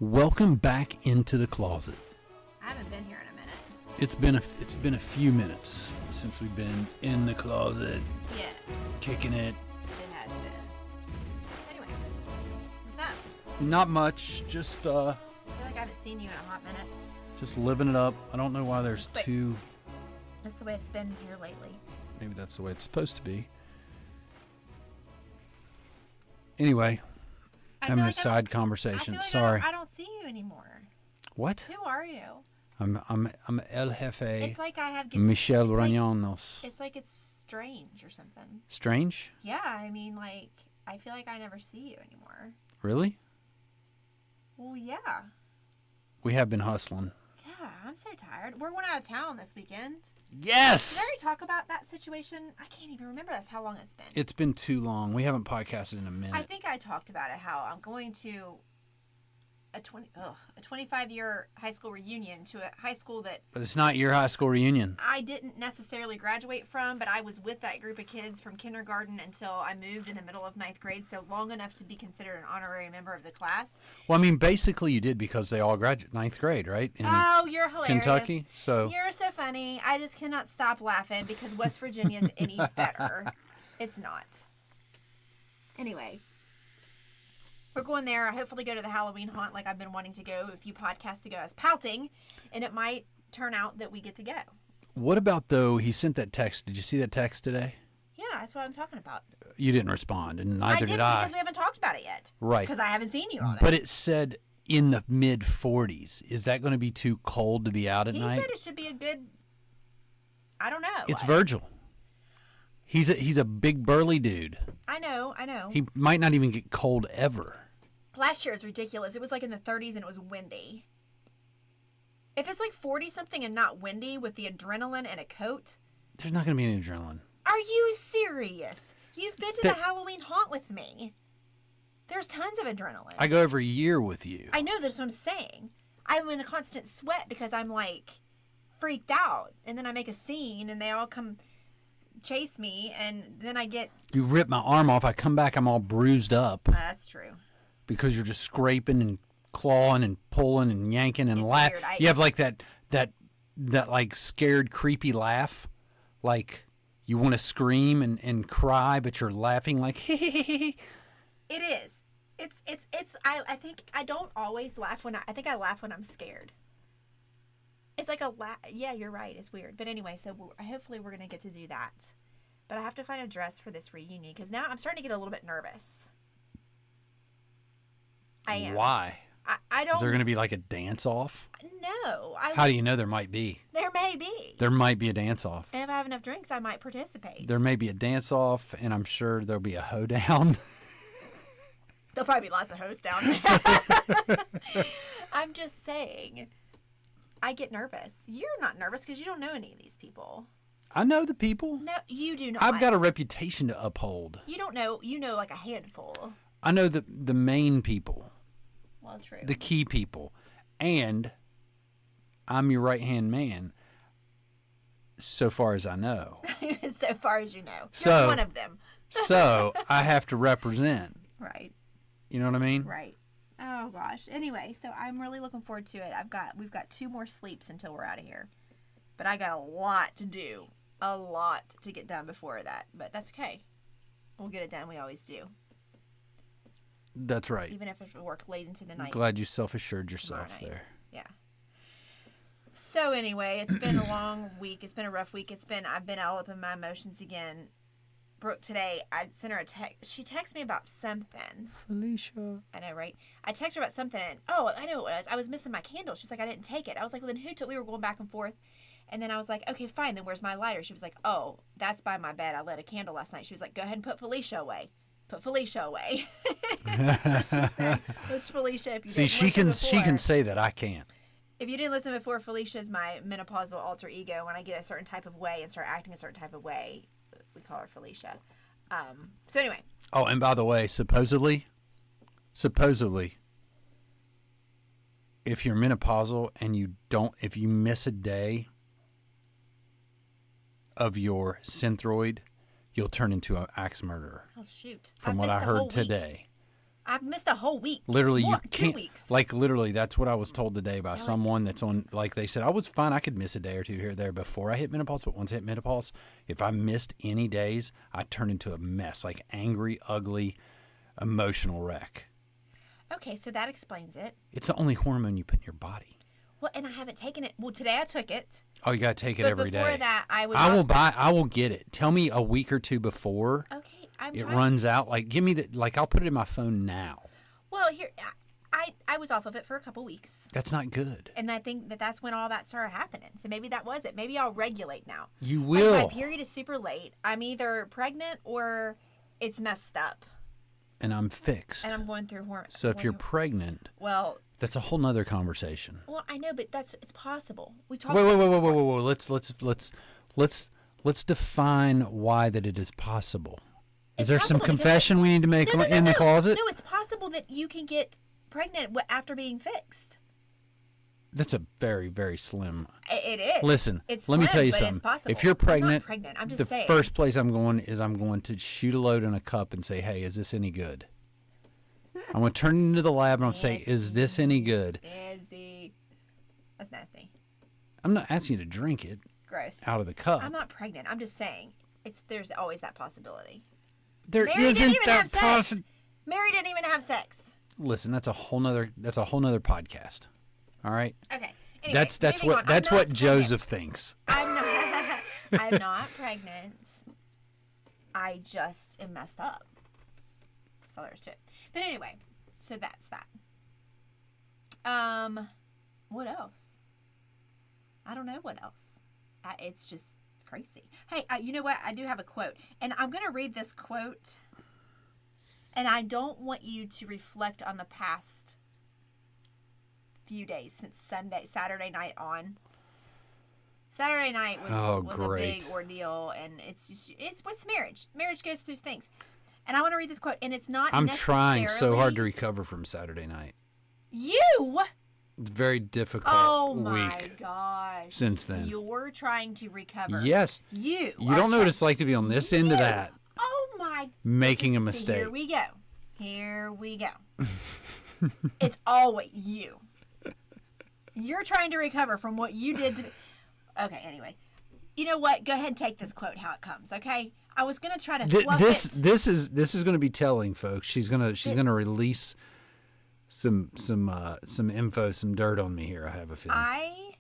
Welcome back into the closet. I haven't been here in a minute. It's been a few minutes since we've been in the closet, Yes, kicking it. it has been. Anyway, what's up? Not much, just I feel like I haven't seen you in a hot minute. just living it up. I don't know why there's Wait. two. That's the way it's been here lately. Maybe that's the way it's supposed to be. Anyway, having a side conversation. I feel like Sorry. I don't see you anymore. What? Who are you? I'm El Jefe. It's like I have Michel it's like- Rañanos. It's like it's strange or something. Strange? Yeah, I mean, like, I feel like I never see you anymore. Really? Well, yeah. We have been hustling. Yeah, I'm so tired. We're going out of town this weekend. Yes! Did I already talk about that situation? I can't even remember. That's how long it's been. It's been too long. We haven't podcasted in a minute. I think I talked about it, how I'm going to a 25-year high school reunion to a high school that But it's not your high school reunion. I didn't necessarily graduate from, but I was with that group of kids from kindergarten until I moved in the middle of 9th grade, so long enough to be considered an honorary member of the class. Well, I mean, basically you did because they all graduated 9th grade, right? In Oh, you're hilarious. Kentucky. So You're so funny. I just cannot stop laughing because West Virginia is any better. It's not. Anyway, we're going there. Hopefully go to the Halloween haunt like I've been wanting to go a few podcasts ago. I was pouting, and it might turn out that we get to go. what about, though, he sent that text. Did you see that text today? Yeah, that's what I'm talking about. You didn't respond, and neither did because I. we haven't talked about it yet. Right. Because I haven't seen you on it. But it said in the mid 40s. Is that going to be too cold to be out at He night? said it should be a good, I don't know. It's Virgil. He's a big burly dude. I know. He might not even get cold ever. Last year was ridiculous. It was like in the 30s and it was windy. If it's like 40-something and not windy with the adrenaline and a coat, There's not going to be any adrenaline. are you serious? You've been to That- the Halloween haunt with me. There's tons of adrenaline. I go every year with you. I know, that's what I'm saying. I'm in a constant sweat because I'm like freaked out. And then I make a scene and they all come chase me and then I get... You rip my arm off. I come back. I'm all bruised up That's true. because you're just scraping and clawing and pulling and yanking and It's laughing. weird. You have like that like scared, creepy laugh. Like you want to scream and cry, but you're laughing like, It is. I think I don't always laugh I think I laugh when I'm scared. It's like a laugh. Yeah, you're right. It's weird. But anyway, so hopefully we're going to get to do that. But I have to find a dress for this reunion because now I'm starting to get a little bit nervous. I am. Why? I don't. Is there going to be like a dance off? No. How do you know there might be? There may be. There might be a dance off. And if I have enough drinks, I might participate. There may be a dance off, and I'm sure there'll be a hoedown. There'll probably be lots of hosts down. I'm just saying. I get nervous. You're not nervous because you don't know any of these people. I know the people. No, you do not. I've got a reputation to uphold. You don't know. You know like a handful. I know the main people, Well, true. the key people, and I'm your right-hand man so far as I know. So far as you know. You're So- one of them. So I have to represent. Right. You know what I mean? Right. Oh gosh. Anyway, so I'm really looking forward to it. We've got 2 more sleeps until we're out of here. But I got a lot to do. A lot to get done before that. But that's okay. We'll get it done. We always do. That's right. Even if we work late into the night. Glad you self-assured yourself Tomorrow night. there. Yeah. So anyway, it's been a long week. It's been a rough week. I've been all up in my emotions again. Brooke today, I sent her a text. She texted me about something. Felicia. I know, right? I texted her about something, and I know what it was. I was missing my candle. She was like, I didn't take it. I was like, well, then who took? We were going back and forth, and then I was like, okay, fine. Then where's my lighter? She was like, oh, that's by my bed. I lit a candle last night. She was like, go ahead and put Felicia away. Put Felicia away. That's what she said. Which Felicia, if you See, didn't she listen can before- say that. I can't. If you didn't listen before, Felicia is my menopausal alter ego. When I get a certain type of way and start acting a certain type of way, we call her Felicia. So anyway, Oh, and by the way, supposedly, if you're menopausal and if you miss a day of your synthroid, you'll turn into an axe murderer. oh shoot! From I what I missed the whole heard week. today. I've missed a whole week. Literally, More, you can't. 2 weeks. Like, literally, that's what I was told today by Really? someone that's on, like, they said, I was fine. I could miss a day or two here or there before I hit menopause. But once I hit menopause, if I missed any days, I turned into a mess, like angry, ugly, emotional wreck. Okay, so that explains it. It's the only hormone you put in your body. Well, and I haven't taken it. Well, today I took it. Oh, you got to take it But every before day. that, I was. I will get it. Tell me a week or two before Okay, I'm it trying. runs out. Like, give me the, like, I'll put it in my phone now. Well, here, I was off of it for a couple weeks. That's not good. And I think that's when all that started happening. So maybe that was it. Maybe I'll regulate now. You Like, will. my period is super late. I'm either pregnant or it's messed up. And I'm fixed. And I'm going through hormones. So if you're pregnant, Well, that's a whole nother conversation. I know, but it's possible. We talked Wait, about wait, this wait, wait, before. wait, wait. Let's define why that it is possible. Is there some possible because confession we need to make No, in the closet? No, it's possible that you can get pregnant after being fixed. That's a very, very slim. It is. Listen, It's let me slim, tell you but something. It's possible. If you're I'm not pregnant, pregnant. I'm just the saying. first place I'm going to shoot a load in a cup and say, hey, is this any good? I'm going to turn it into the lab and I'll say, is this any good? That's nasty. I'm not asking you to drink it Gross. out of the cup. I'm not pregnant. I'm just saying. There's always that possibility. There Mary didn't isn't even that have sex. possibility. Mary didn't even have sex. Listen, that's a whole nother podcast. All right? Okay. Anyway, That's moving what on. that's I'm not what pregnant. Joseph thinks. I'm not. I'm not pregnant. I just am messed up. That's all there is to it. But anyway, so that's that. What else? I don't know what else. It's just crazy. Hey, you know what? I do have a quote, and I'm gonna read this quote. And I don't want you to reflect on the past few days since Saturday night on. Saturday night was a big ordeal, and it's what's marriage. Marriage goes through things. And I want to read this quote, and it's not I'm trying so hard to necessarily- recover from Saturday night. You? It's a very difficult Oh my week gosh. since then. You're trying to recover. Yes. You You don't know what it's like to be on this end of that, Oh my. making a See, mistake. here we go. Here we go. It's always you. You're trying to recover from what you did to. Okay, anyway. You know what? Go ahead and take this quote how it comes, okay? I was gonna try to fluff This it. is going to be telling, folks. She's gonna release some info, some dirt on me here. I have a feeling. I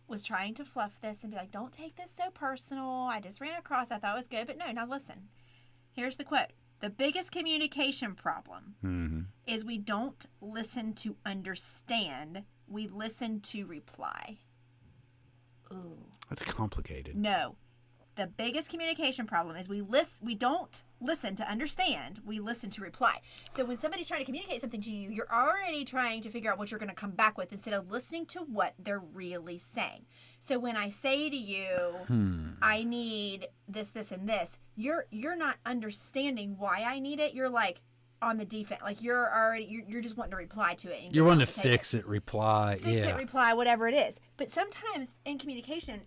was trying to fluff this and be like, don't take this so personal. I just ran across. I thought it was good, but no. Now listen. Here's the quote. The biggest communication problem is we don't listen to understand. We listen to reply. Ooh. That's complicated. No. The biggest communication problem is we don't listen to understand. We listen to reply. So when somebody's trying to communicate something to you, you're already trying to figure out what you're going to come back with instead of listening to what they're really saying. So when I say to you, I need this, this, and this, you're not understanding why I need it. You're like on the defense. Like you're just wanting to reply to it. And You're wanting to take fix it, reply. Fix yeah. it, reply, whatever it is. But sometimes in communication,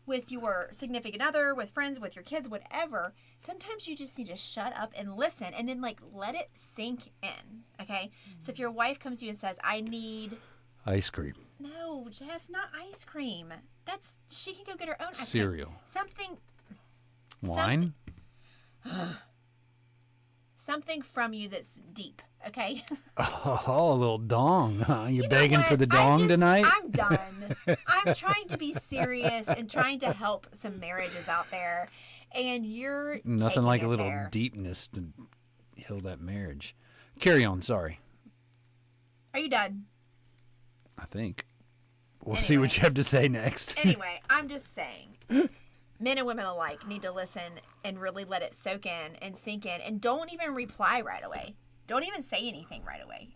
with your significant other, with friends, with your kids, whatever, sometimes you just need to shut up and listen and then let it sink in. Okay? So if your wife comes to you and says, I need Ice cream. No, Jeff, not ice cream. She can go get her own ice Cereal. cream. Wine? Something from you that's deep, okay? Oh, a little dong, huh? You You know begging for what? the dong tonight? I'm done. I'm trying to be serious and trying to help some marriages out there, and you're Nothing taking like a it little there. deepness to heal that marriage. Carry on, sorry. Are you done? I think. We'll see what you have to say next. Anyway, I'm just saying. Men and women alike need to listen and really let it soak in and sink in, and don't even reply right away. Don't even say anything right away,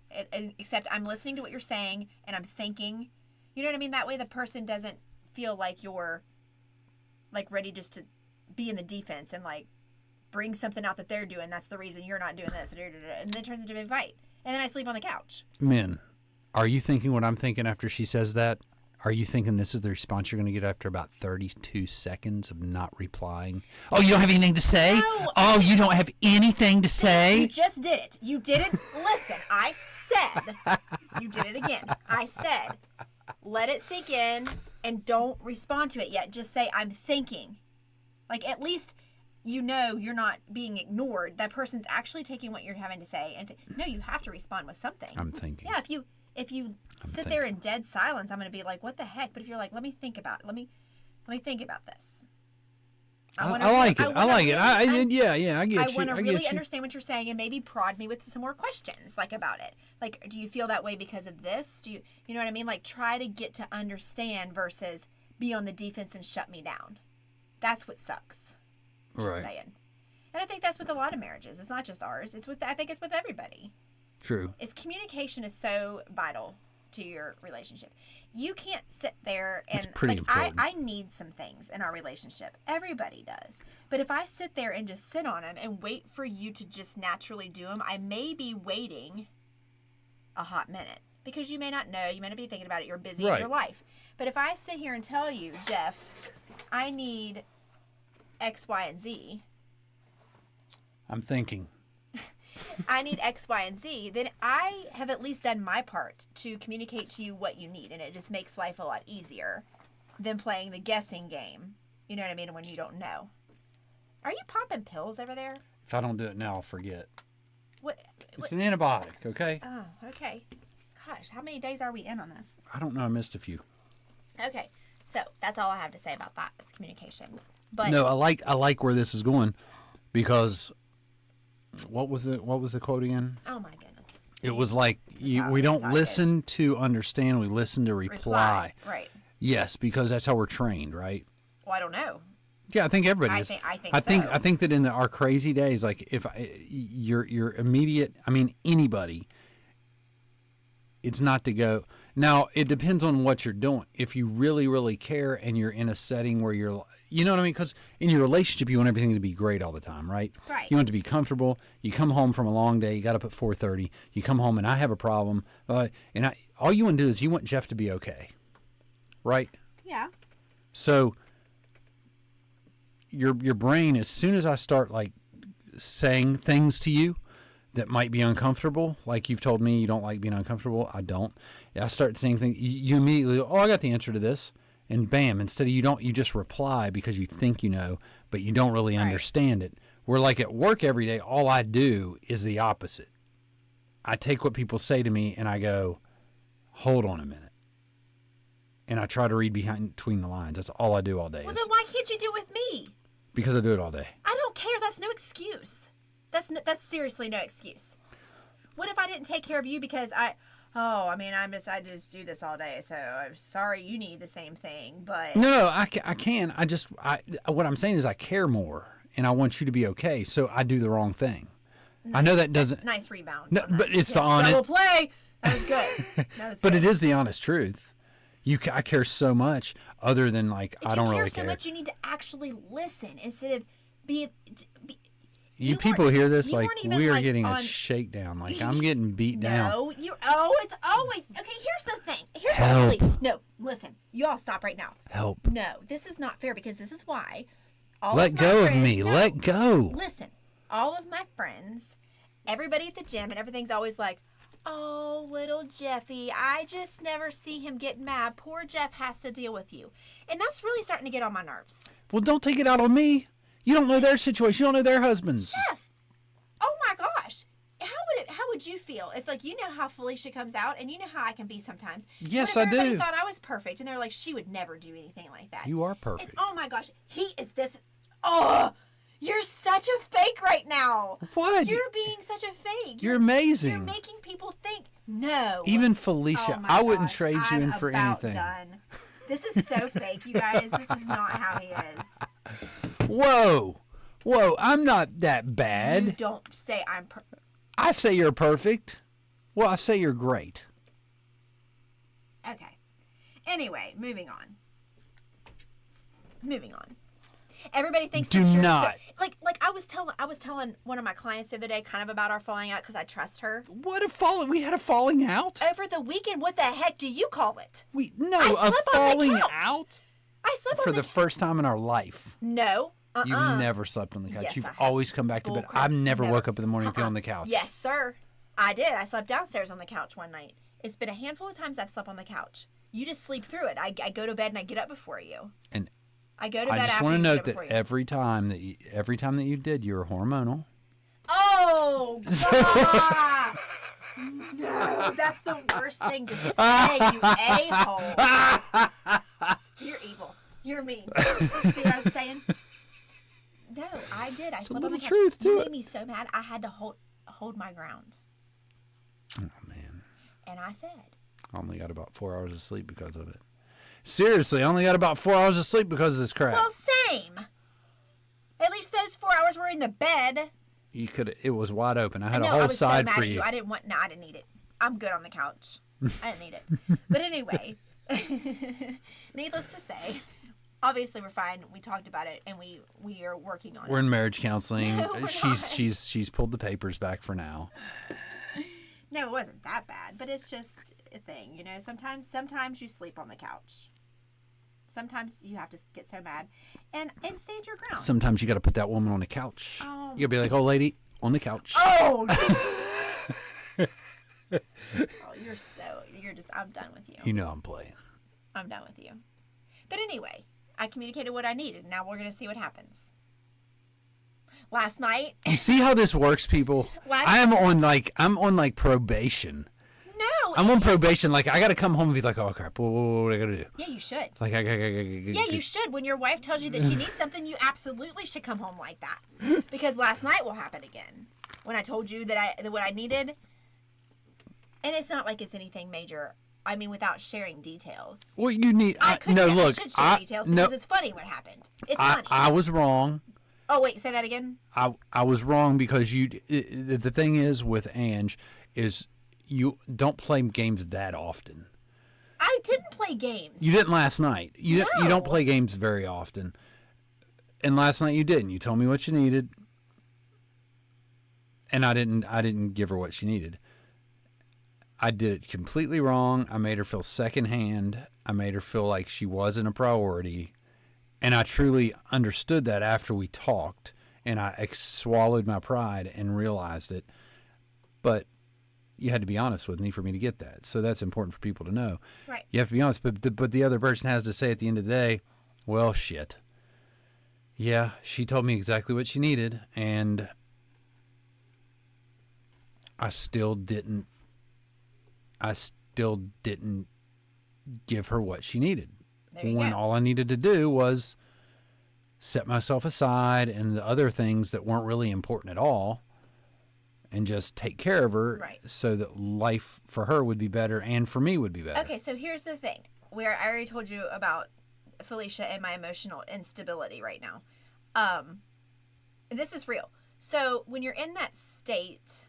except I'm listening to what you're saying and I'm thinking. You know what I mean? That way the person doesn't feel like you're ready just to be in the defense and bring something out that they're doing. That's the reason you're not doing this. And then it turns into a big fight. And then I sleep on the couch. Men, are you thinking what I'm thinking after she says that? Are you thinking this is the response you're going to get after about 32 seconds of not replying? Oh, you don't have anything to say? No. Oh, you don't have anything to You say? just did it. You didn't listen. I said, you did it again. I said, let it sink in and don't respond to it yet. Just say, I'm thinking. Like, at least you know you're not being ignored. That person's actually taking what you're having to say and say, no, you have to respond with something. I'm thinking. Yeah, if you sit there in dead silence, I'm going to be like, what the heck? But if you're like, let me think about it. Let me think about this. I like it. I like it. I get you. I want to I really get you. understand what you're saying and maybe prod me with some more questions, like, about it. Like, do you feel that way because of this? You know what I mean? Like, try to get to understand versus be on the defense and shut me down. That's what sucks. Just Right. saying. And I think that's with a lot of marriages. It's not just ours. I think it's with everybody. True. Communication is so vital to your relationship. You can't sit there and It's pretty important. I need some things in our relationship. Everybody does. But if I sit there and just sit on them and wait for you to just naturally do them, I may be waiting a hot minute because you may not know. You may not be thinking about it. You're busy in Right. your life. But if I sit here and tell you, Jeff, I need X, Y, and Z. I'm thinking. I need X, Y, and Z, then I have at least done my part to communicate to you what you need. And it just makes life a lot easier than playing the guessing game. You know what I mean? When you don't know. Are you popping pills over there? If I don't do it now, I'll forget. What? It's an antibiotic, okay? Oh, okay. Gosh, how many days are we in on this? I don't know. I missed a few. Okay. So that's all I have to say about that is communication. But No, I like where this is going because what was the quote again? oh my goodness. It was like we don't listen to understand, we listen to reply. Right. Yes, because that's how we're trained, right? Well, I don't know. Yeah, I think everybody is. I think I think that in our crazy days, like if your immediate, I mean anybody, it's not to go. Now it depends on what you're doing. If you really, really care and you're in a setting where you're, you know what I mean? Because in your relationship, you want everything to be great all the time, right? Right. You want it to be comfortable. You come home from a long day. You got up at 4:30. You come home and I have a problem, and all you want to do is you want Jeff to be okay, right? Yeah. So your brain, as soon as I start like saying things to you that might be uncomfortable, like you've told me you don't like being uncomfortable, I don't. I start saying things, you immediately, oh, I got the answer to this, and bam, instead of you just reply because you think you know, but you don't really understand it. Where like at work every day, all I do is the opposite. I take what people say to me and I go, hold on a minute. And I try to read between the lines. That's all I do all day. Well, then why can't you do it with me? Because I do it all day. I don't care. That's no excuse. That's seriously no excuse. What if I didn't take care of you because I just do this all day. So I'm sorry you need the same thing, but No, I can. What I'm saying is I care more and I want you to be okay. So I do the wrong thing. I know that doesn't. nice rebound. No, on that. but it's the honest. Double play. That was good. That was But good. it is the honest truth. I care so much. Other than like If I don't you care really so care. much, you need to actually listen instead of be. You you people weren't- hear this you like weren't even, we are like, getting a on- shakedown. Like I'm getting beat down. No, it's always okay. Here's the thing. Here's Help. the no. Listen, you all stop right now. Help. No, this is not fair because this is why. All Let of my go of friends- me. no. Let go. Listen, all of my friends, everybody at the gym, and everything's always like, "Oh, little Jeffy, I just never see him get mad. Poor Jeff has to deal with you," and that's really starting to get on my nerves. Well, don't take it out on me. You don't know their situation. You don't know their husbands. Jeff, oh my gosh. How would you feel if, like, you know how Felicia comes out and you know how I can be sometimes? Yes, What if I do. everybody thought I was perfect and they're like, she would never do anything like that. You are And, perfect. oh my gosh, he is this. Oh, you're such a fake right now. What? You're being such a fake. You're amazing. You're making people think. No. Even Felicia, Oh my I wouldn't gosh, trade you I'm in for about anything. Done. This is so fake, you guys. This is not how he is. Whoa. I'm not that You bad. don't say I'm. I say you're perfect. Well, I say you're great. Okay. Anyway, moving on. Everybody thinks Do that you're not. like I was telling one of my clients the other day kind of about our falling out because I trust her. What a falling? We had a falling out? Over the weekend, what the heck do you call it? A slept on the falling couch. out? I slept For on the first time in our life. No. You've never slept on the couch. Yes, You've I have. always come back to bed. Bull crap. I've never Never. woke up in the morning and feel on the couch. Yes, sir. I did. I slept downstairs on the couch one night. It's been a handful of times I've slept on the couch. You just sleep through it. I go to bed and I get up before you. And I go to bed I just after want to you get note up that before you. every time that you did, you were hormonal. Oh, God. No, that's the worst thing to say, you a-hole. You're evil. You're mean. See what I'm saying? No, I did. I slept on little the couch. truth to You it. made me so mad. I had to hold my ground. Oh, man. And I said, I only got about 4 hours of sleep because of it. Seriously, I only got about 4 hours of sleep because of this crap. well, same. At least those 4 hours were in the bed. It was wide open. I had No, a I whole was side so mad for at you. I didn't need it. I'm good on the couch. I didn't need it. But anyway, needless to say, obviously we're fine. We talked about it and we are working on We're it. in marriage counseling. No, we're not. She's pulled the papers back for now. No, it wasn't that bad, but it's just a thing, you know. Sometimes you sleep on the couch. Sometimes you have to get so mad and stand your ground. Sometimes you got to put that woman on the couch. Oh. You got to be like, "Oh, lady, on the couch." Oh, you're just, I'm done with you. You know I'm playing. I'm done with you. But anyway, I communicated what I needed. Now we're going to see what happens. Last night, You see how this works, people? I'm on like probation. no. I'm on probation. Like I got to come home and be like, "Oh crap, what I got to do?" Yeah, you should. Like Yeah, you should. When your wife tells you that she needs something, you absolutely should come home like that. Because last night will happen again. When I told you that what I needed, and it's not like it's anything major. I mean, without sharing details. What you need? I could no, share, look. I should share details because it's funny what happened. It's funny. I was wrong. Oh wait, say that again. I was wrong because the thing is with Ange is you don't play games that often. I didn't play games. You didn't last night. You No. don't play games very often. And last night you didn't. You told me what you needed. And I didn't give her what she needed. I did it completely wrong. I made her feel secondhand. I made her feel like she wasn't a priority. And I truly understood that after we talked. And I swallowed my pride and realized it. But you had to be honest with me for me to get that. So that's important for people to know. Right. You have to be honest. But the other person has to say at the end of the day, well, shit. Yeah, she told me exactly what she needed. And I still didn't give her what she needed. There you When go. all I needed to do was set myself aside and the other things that weren't really important at all and just take care of her Right. so that life for her would be better and for me would be better. Okay, so here's the thing. I already told you about Felicia and my emotional instability right now. This is real. So when you're in that state,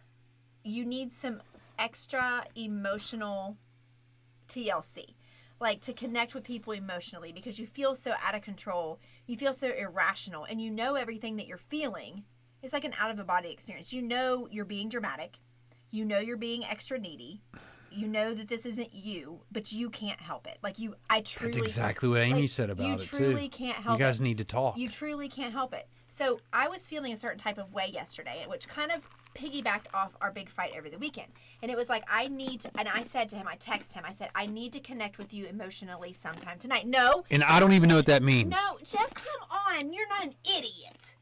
you need some extra emotional TLC, like to connect with people emotionally because you feel so out of control, you feel so irrational, and you know everything that you're feeling. It's like an out of a body experience. You know you're being dramatic, you know you're being extra needy, you know that this isn't you, but you can't help it. Like I truly. That's exactly what Amy like, said about you it too. truly can't help You guys it. need to talk. You truly can't help it. So I was feeling a certain type of way yesterday, which kind of piggybacked off our big fight over the weekend. And it was like, and I said to him, I texted him, I said, I need to connect with you emotionally sometime tonight. No. And I don't even know what that means. No, Jeff, come on. You're not an idiot.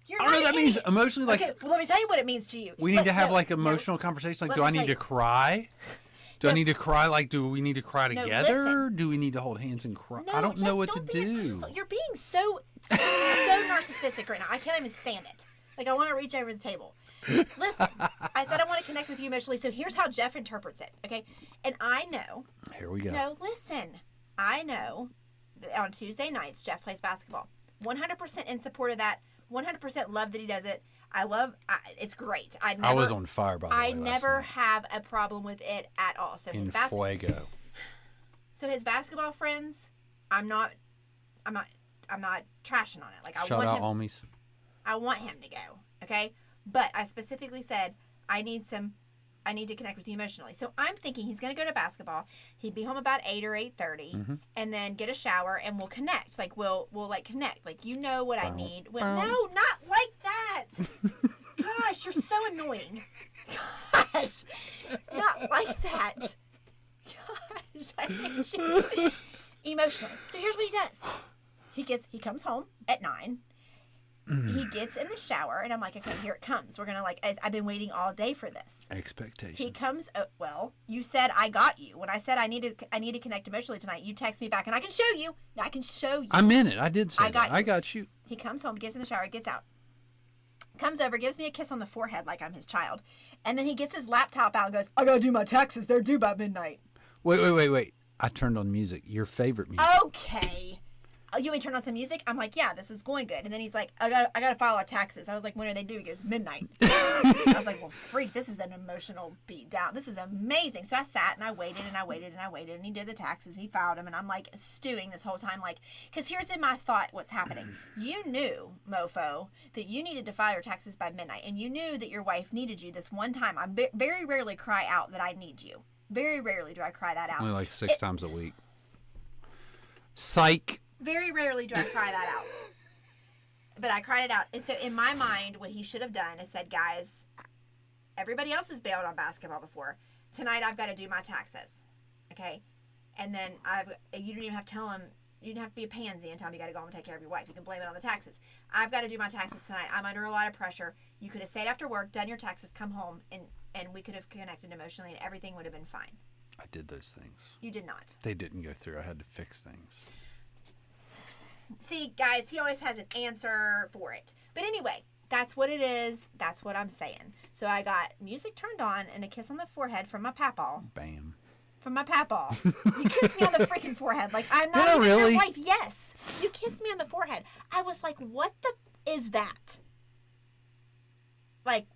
You're I don't know not what an that means idiot. emotionally. Like, Okay, well, let me tell you what it means to you. we need to have No, like no. emotional conversations. Like, Let do me I need tell to you. cry? Do I No. need to cry? Like, do we need to cry No, together? listen. Do we need to hold hands and cry? No, I don't Jeff, know what to don't be an do. asshole. You're being so narcissistic right now. I can't even stand it. Like, I want to reach over the table. Listen, I said I want to connect with you emotionally, so here's how Jeff interprets it, okay? And I know, Here we go. no, listen, I know that on Tuesday nights, Jeff plays basketball. 100% in support of that. 100% love that he does it. It's great. I was on fire by the way. I last never night. have a problem with it at all. So In his fuego. so his basketball friends, I trashing on it. Like I Shout want out him. Almies. I want him to go. Okay, but I specifically said I need to connect with you emotionally. So I'm thinking he's going to go to basketball. He'd be home about 8 or 8:30, Mm-hmm. and then get a shower, and we'll connect. Like we'll like connect. Like you know what I need. No, bow. not like that. Gosh, you're so annoying. Gosh, not like that. Gosh, I hate you. Emotionally. So here's what he does. He comes home at 9. He gets in the shower, and I'm like, okay, here it comes. We're gonna I've been waiting all day for this. Expectations. He comes. Well, you said I got you when I said I need to connect emotionally tonight. You text me back, and I can show you. I can show you. I'm in it. I did say I got that. you. I got you. He comes home, gets in the shower, gets out, comes over, gives me a kiss on the forehead like I'm his child, and then he gets his laptop out and goes, I gotta do my taxes. They're due by midnight. Wait. I turned on music. Your favorite music. Okay. Oh, you want me to turn on some music? I'm like, yeah, this is going good. And then he's like, I gotta file our taxes. I was like, when are they due? He goes, midnight. I was like, well, freak, this is an emotional beat down. This is amazing. So I sat and I waited and I waited and I waited, and he did the taxes. He filed them, and I'm like stewing this whole time, like, because here's in my thought what's happening. You knew, mofo, that you needed to file your taxes by midnight, and you knew that your wife needed you this one time. I very rarely cry out that I need you. Very rarely do I cry that out. Only like 6 times a week. Psych. Very rarely do I cry that out. But I cried it out. And so in my mind, what he should have done is said, guys, everybody else has bailed on basketball before. Tonight I've got to do my taxes. Okay? And then you don't even have to tell him, you don't have to be a pansy and tell him you got to go home and take care of your wife. You can blame it on the taxes. I've got to do my taxes tonight. I'm under a lot of pressure. You could have stayed after work, done your taxes, come home, and we could have connected emotionally, and everything would have been fine. I did those things. You did not. They didn't go through. I had to fix things. See, guys, he always has an answer for it. But anyway, that's what it is. That's what I'm saying. So I got music turned on and a kiss on the forehead from my papaw. Bam. From my papaw. You kissed me on the freaking forehead. Like, I'm not Did I even really? your wife. Yes. You kissed me on the forehead. I was like, what the is that? Like,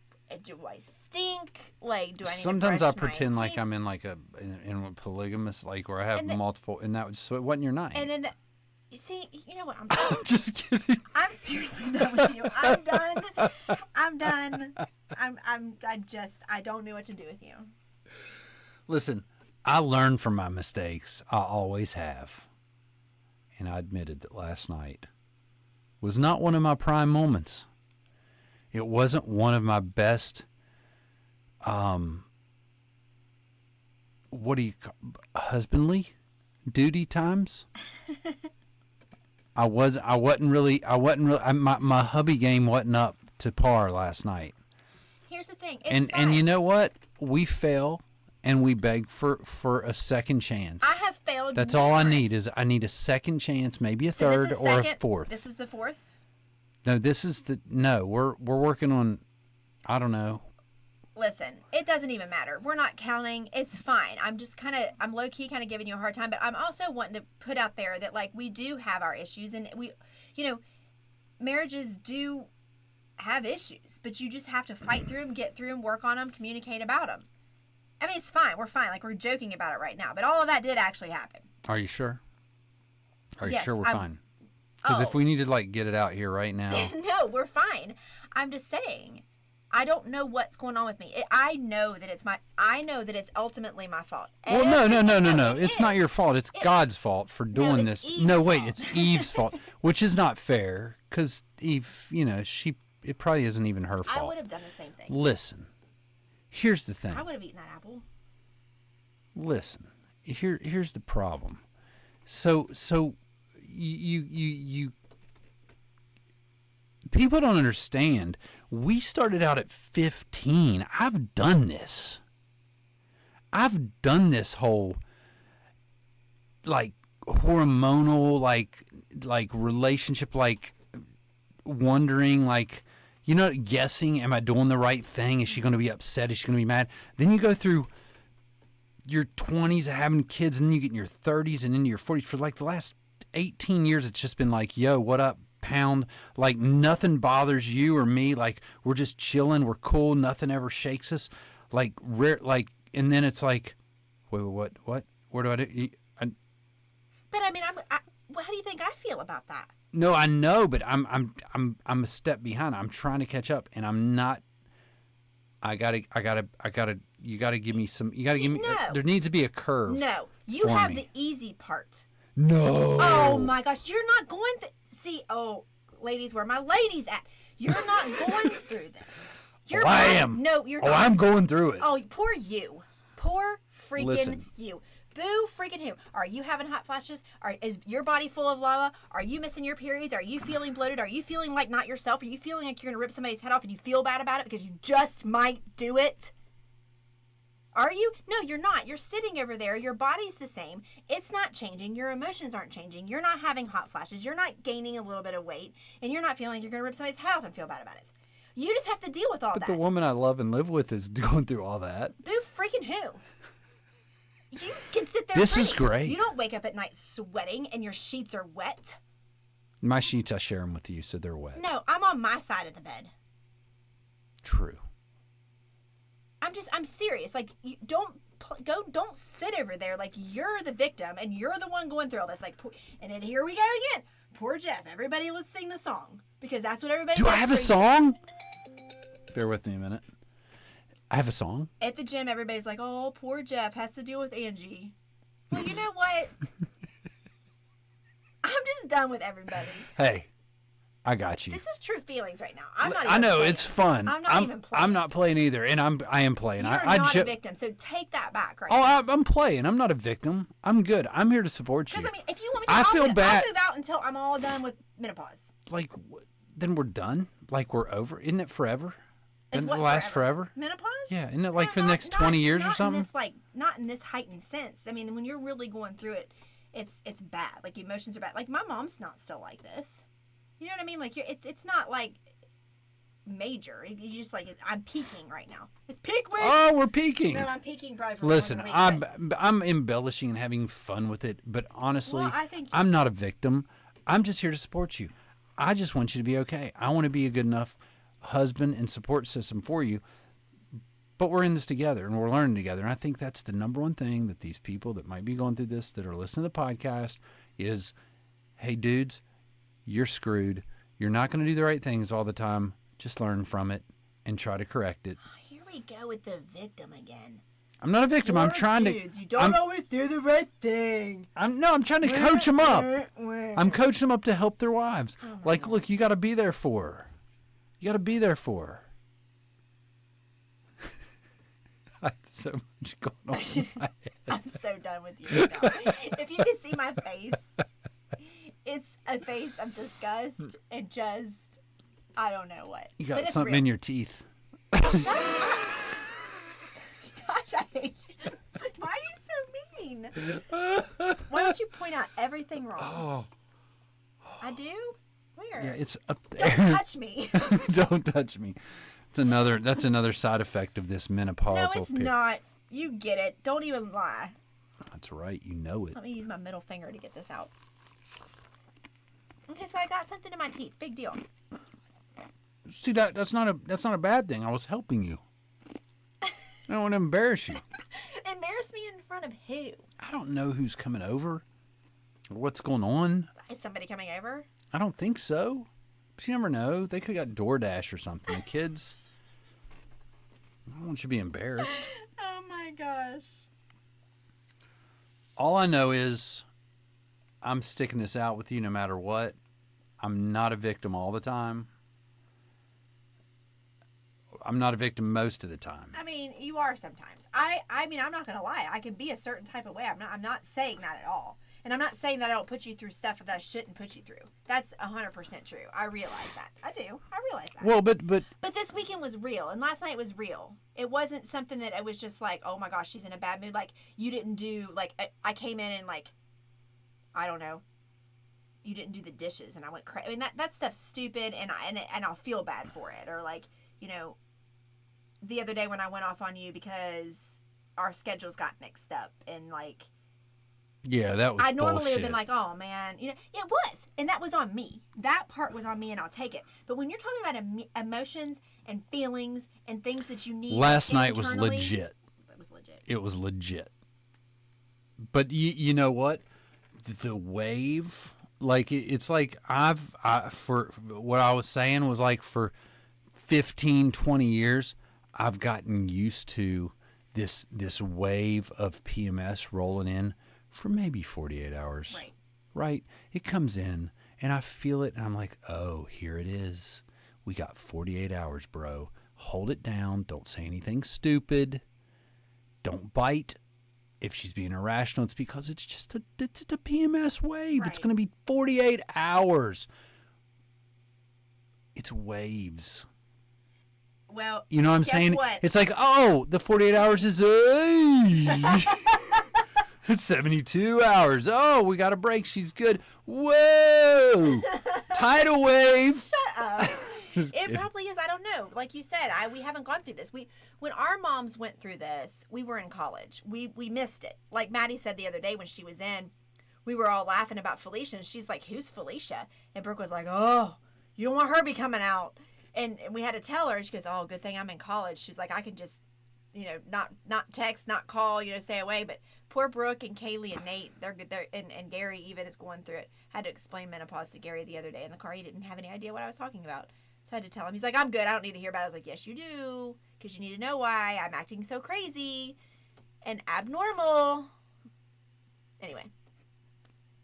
do I stink? Like, do I need Sometimes to I brush my pretend like teeth? I'm in like in a polygamous, like where I have And the- multiple, and that was so it wasn't your night. And then, see, you know what? I'm just kidding. I'm seriously done with you. I'm done. I'm done. I don't know what to do with you. Listen, I learned from my mistakes. I always have. And I admitted that last night was not one of my prime moments. It wasn't one of my best, husbandly duty times. My hubby game wasn't up to par last night. Here's the thing. It's And fine. you know what? We fail and we beg for a second chance. I have failed. That's all I numerous- need is I need a second chance, maybe a So this third is or a second- fourth. This is the fourth. No, this is we're working on, I don't know. Listen, it doesn't even matter. We're not counting. It's fine. I'm low key kind of giving you a hard time, but I'm also wanting to put out there that like we do have our issues, and marriages do have issues, but you just have to fight through them, get through them, work on them, communicate about them. I mean, it's fine. We're fine. Like we're joking about it right now, but all of that did actually happen. Are you sure? Are you Yes, sure we're I'm- fine? Because if Oh. we need to like get it out here right now, No, we're fine. I'm just saying, I don't know what's going on with me. I know that it's ultimately my fault. well, no. It It's not is. your fault. It's God's fault for doing it's this. Eve's No, wait, fault. it's Eve's fault, which is not fair. Because Eve, it probably isn't even her I fault. would have done the same thing. Listen, here's the thing. I would have eaten that apple. Listen, here's the problem. So you people don't understand. We started out at 15. I've done this. I've done this whole like hormonal like relationship, like wondering, like, guessing, am I doing the right thing? Is she going to be upset? Is she going to be mad? Then you go through your 20s of having kids, and then you get in your 30s and into your 40s. For like the last 18 years, it's just been like, yo, what up, pound? Like nothing bothers you or me. Like we're just chilling. We're cool. Nothing ever shakes us. Like rare. Like, and then it's like, wait, what? Where do I do? But I mean, how do you think I feel about that? No, I know, but I'm a step behind. I'm trying to catch up, and I'm not. I gotta. You gotta give me some. You gotta give me. No. There needs to be a curve. No, you for have me. the easy part. No. Oh my gosh, you're not going see, oh, ladies, where my ladies at? You're not going through this. You're I not- am. No, you're Oh, not. I'm going through it. Oh, poor you. Poor freaking Listen. you. Boo freaking who. Are you having hot flashes? Is your body full of lava? Are you missing your periods? Are you feeling bloated? Are you feeling like not yourself? Are you feeling like you're going to rip somebody's head off and you feel bad about it because you just might do it? Are you? No, you're not. You're sitting over there. Your body's the same. It's not changing. Your emotions aren't changing. You're not having hot flashes. You're not gaining a little bit of weight. And you're not feeling like you're going to rip somebody's head off and feel bad about it. You just have to deal with all But that. the woman I love and live with is going through all that. Boo freaking who? You can sit there. This is pretty. great. You don't wake up at night sweating and your sheets are wet. My sheets, I share them with you, so they're wet. No, I'm on my side of the bed. True. I'm serious. Like, you don't sit over there like you're the victim and you're the one going through all this. Like, and then here we go again. Poor Jeff. Everybody, let's sing the song because that's what everybody. Do I does have a for you. song? Bear with me a minute. I have a song. At the gym, everybody's like, "Oh, poor Jeff has to deal with Angie." Well, you know what? I'm just done with everybody. Hey, I got you. This is true feelings right now. I'm not. I Even know playing. it's fun. I'm not even playing. I'm not playing either, and I am playing. You're I not a victim, so take that back right now. I'm playing. I'm not a victim. I'm good. I'm here to support you. Because I mean, if you want me to, I I'll feel bad. I'll move out until I'm all done with menopause. Like, then we're done. Like we're over. Isn't it forever? Is Doesn't what it last forever? Menopause? Yeah. Isn't it like No, for the not- next 20 years or not something? In this, not in this heightened sense. I mean, when you're really going through it, it's bad. Like emotions are bad. Like my mom's not still like this. You know what I mean? Like it's not like major. You just like I'm peaking right now. It's peak week. Oh, we're peaking. No, I'm peaking probably for Listen, more than a week, I'm embellishing and having fun with it, but honestly, Well, I think- I'm not a victim. I'm just here to support you. I just want you to be okay. I want to be a good enough husband and support system for you. But we're in this together and we're learning together. And I think that's the number one thing that these people that might be going through this, that are listening to the podcast, is, hey, dudes, you're screwed. You're not going to do the right things all the time. Just learn from it and try to correct it. Here we go with the victim again. I'm not a victim. I'm Poor trying dudes, to. You don't always do the right thing. I'm trying to coach them up. I'm I'm coaching them up to help their wives. Oh Like, look, you got to be there for her. You got to be there for her. I have so much going on in my head. I'm so done with you right now. If you could see my face, it's a face of disgust and just, I don't know what. You But got it's something real. in your teeth. Gosh, I hate you. Why are you so mean? Why don't you point out everything wrong? I do? Where? Yeah, it's up Don't there. touch me. Don't touch me. That's another side effect of this menopausal No, it's period. not. You get it. Don't even lie. That's right. You know it. Let me use my middle finger to get this out. Okay, so I got something in my teeth. Big deal. See, that's not a bad thing. I was helping you. I don't want to embarrass you. Embarrass me in front of who? I don't know who's coming over or what's going on. Is somebody coming over? I don't think so. But you never know. They could have got DoorDash or something. The kids. I don't want you to be embarrassed. Oh my gosh. All I know is I'm sticking this out with you no matter what. I'm not a victim all the time. I'm not a victim most of the time. I mean, you are sometimes. I mean, I'm not gonna lie. I can be a certain type of way. I'm not saying that at all. And I'm not saying that I don't put you through stuff that I shouldn't put you through. That's 100% true. I realize that. I do. I realize that. Well, but But this weekend was real, and last night was real. It wasn't something that I was just like, oh my gosh, she's in a bad mood. Like, you didn't do, like, I came in and, like, I don't know, you didn't do the dishes, and I went crazy. I mean, that stuff's stupid, and I'll feel bad for it. Or, like, you know, the other day when I went off on you because our schedules got mixed up, and, like, yeah, that was I normally bullshit. have been like, oh man, you know, it was, and that was on me. That part was on me, and I'll take it. But when you're talking about emotions and feelings and things that you need, Last night was internally, legit. It was legit. It was legit. But you know what? The wave Like it's like for what I was saying was like for 15, 20 years, I've gotten used to this wave of PMS rolling in for maybe 48 hours. Right. Right? It comes in and I feel it and I'm like, "Oh, here it is. We got 48 hours, bro. Hold it down. Don't say anything stupid. Don't bite. If she's being irrational, it's because it's just a PMS wave. Right. It's going to be 48 hours. It's waves. Well, You know what I'm guess saying? what? It's like, oh, the 48 hours is it's 72 hours. Oh, we got a break. She's good. Whoa. Tidal wave. Shut up. Just It kidding. probably is. I don't know. Like you said, we haven't gone through this. When our moms went through this, we were in college. We missed it. Like Maddie said the other day when she was in, we were all laughing about Felicia, and she's like, "Who's Felicia?" And Brooke was like, "Oh, you don't want her to be coming out." And we had to tell her, and she goes, "Oh, good thing I'm in college." She's like, "I can just, not text, not call, stay away." But poor Brooke and Kaylee and Nate, they're good. And Gary even is going through it. I had to explain menopause to Gary the other day in the car. He didn't have any idea what I was talking about. So I had to tell him. He's like, "I'm good. I don't need to hear about it." I was like, "Yes, you do. Because you need to know why I'm acting so crazy and abnormal." Anyway.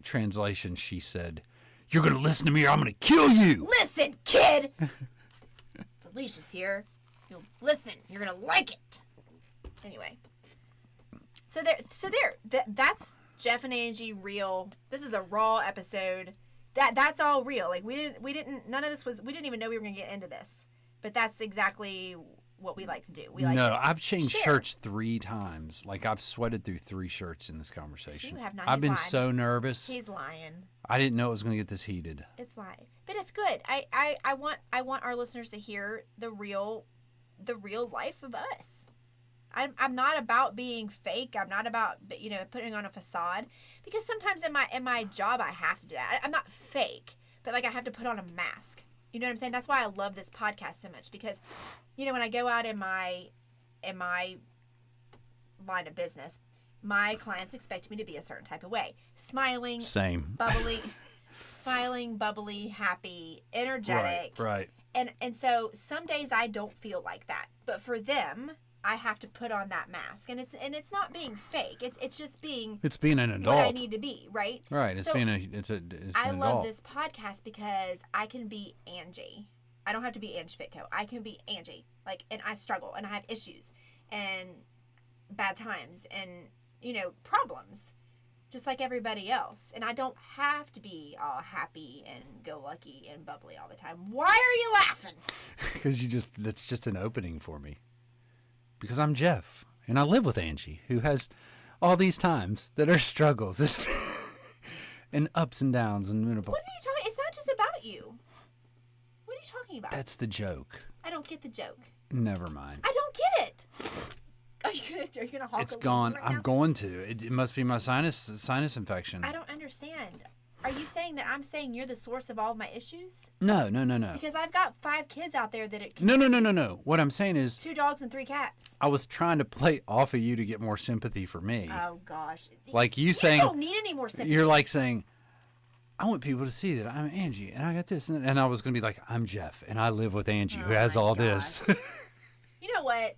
Translation, she said, "You're going to listen to me or I'm going to kill you." Listen, kid. Felicia's here. You'll listen. You're going to like it. Anyway. That's Jeff and Angie real. This is a raw episode. That's all real. Like we didn't none of this was, we didn't even know we were going to get into this. But that's exactly what we like to do. We like No, to I've changed share. shirts 3 times. Like I've sweated through 3 shirts in this conversation. You have not. I've He's been lying. so nervous. He's lying. I didn't know it was going to get this heated. It's lying. But it's good. I want our listeners to hear the real life of us. I'm not about being fake. I'm not about putting on a facade, because sometimes in my job I have to do that. I'm not fake, but like I have to put on a mask. You know what I'm saying? That's why I love this podcast so much, because when I go out in my line of business, my clients expect me to be a certain type of way. Smiling, Same. bubbly, happy, energetic. Right. And so some days I don't feel like that. But for them, I have to put on that mask. And it's not being fake. It's just being It's being an adult. what I need to be, right? Right. It's So being it's an I adult. love this podcast because I can be Angie. I don't have to be Angie Fitco. I can be Angie. And I struggle and I have issues and bad times and problems, just like everybody else. And I don't have to be all happy and go lucky and bubbly all the time. Why are you laughing? Because that's just an opening for me. Because I'm Jeff and I live with Angie, who has all these times that are struggles and ups and downs and menopause. What are you talking? It's not just about you. What are you talking about? That's the joke. I don't get the joke. Never mind. I don't get it. Are you gonna honk It's a gone. right I'm now? going to. It must be my sinus infection. I don't understand. Are you saying that I'm saying you're the source of all of my issues? No. Because I've got 5 kids out there that No. What I'm saying is 2 dogs and 3 cats. I was trying to play off of you to get more sympathy for me. Oh gosh. Like you You saying, don't need any more sympathy. you're like saying, I want people to see that I'm Angie and I got this. And I was going to be like, I'm Jeff and I live with Angie who Oh has my all gosh. this. You know what?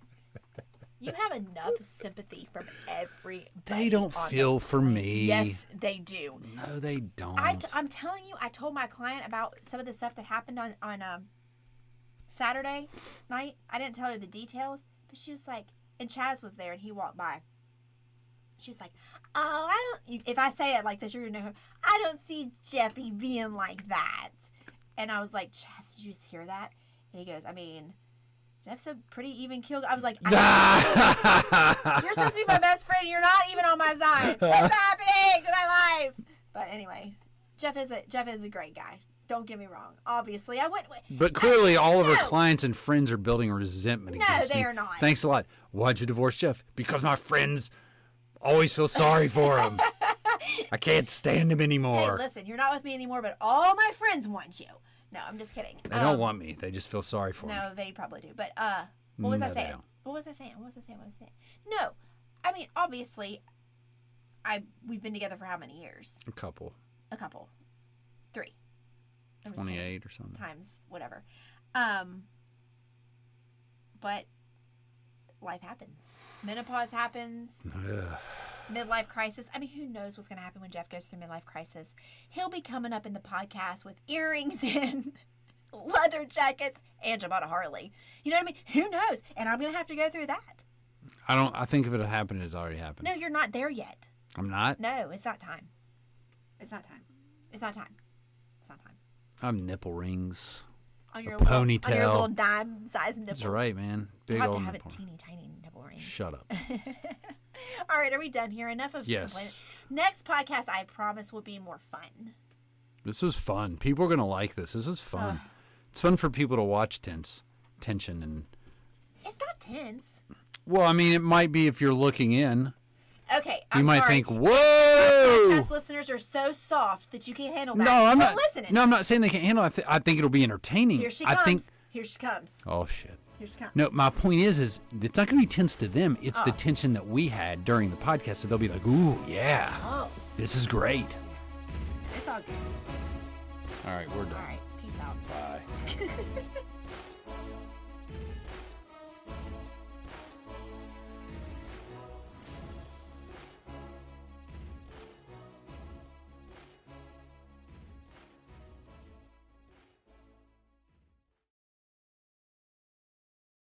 You have enough sympathy from everybody. They don't on feel the for planet. me. Yes, they do. No, they don't. I'm telling you, I told my client about some of the stuff that happened on Saturday night. I didn't tell her the details, but she was like, and Chaz was there, and he walked by. She was like, "Oh, I don't." If I say it like this, you're gonna know. I don't see Jeffy being like that. And I was like, Chaz, did you just hear that? And he goes, I mean, Jeff's a pretty even kill. I was like, you're supposed to be my best friend. You're not even on my side. What's happening to my life? But anyway, Jeff is a great guy. Don't get me wrong. Obviously, I went. But clearly, all of her No. clients and friends are building resentment No, against me. they are not. Thanks a lot. Why'd you divorce Jeff? Because my friends always feel sorry for him. I can't stand him Hey, anymore. listen, you're not with me anymore, but all my friends want you. No, I'm just kidding. They don't want me. They just feel sorry for me. No, they probably do. But what was No, I they saying? don't. What was I saying? No, I mean obviously, we've been together for how many years? A couple. A couple. 3. I'm just 28 or something. times whatever. But life happens. Menopause happens. Ugh. Midlife crisis. I mean, who knows what's going to happen when Jeff goes through midlife crisis? He'll be coming up in the podcast with earrings and leather jackets, and bought a Harley. You know what I mean? Who knows? And I'm going to have to go through that. I think if it had happened, it's already happened. No, you're not there yet. I'm not? No, it's not time. It's not time. It's not time. It's not time. I have nipple rings. On your ponytail. On your little dime-sized nipples. That's right, man. Big You'll have old to have nipple. a teeny tiny nipple ring. Shut up. All right, are we done here? Enough of Yes. complaining. Next podcast, I promise, will be more fun. This was fun. People are going to like this. This is fun. It's fun for people to watch tension and... It's not tense. Well, I mean, it might be if you're looking in. Okay, I'm You might sorry. think, whoa! Podcast listeners are so soft that you can't handle that. No, I'm Don't not. listen. No, I'm not saying they can't handle it. I think it'll be entertaining. Here she I comes. think. Here she comes. Oh shit. Here she comes. No, my point is it's not going to be tense to them. It's the tension that we had during the podcast. So they'll be like, ooh, yeah, Oh, this is great. it's all good. All right, we're done. All right, peace out. Bye.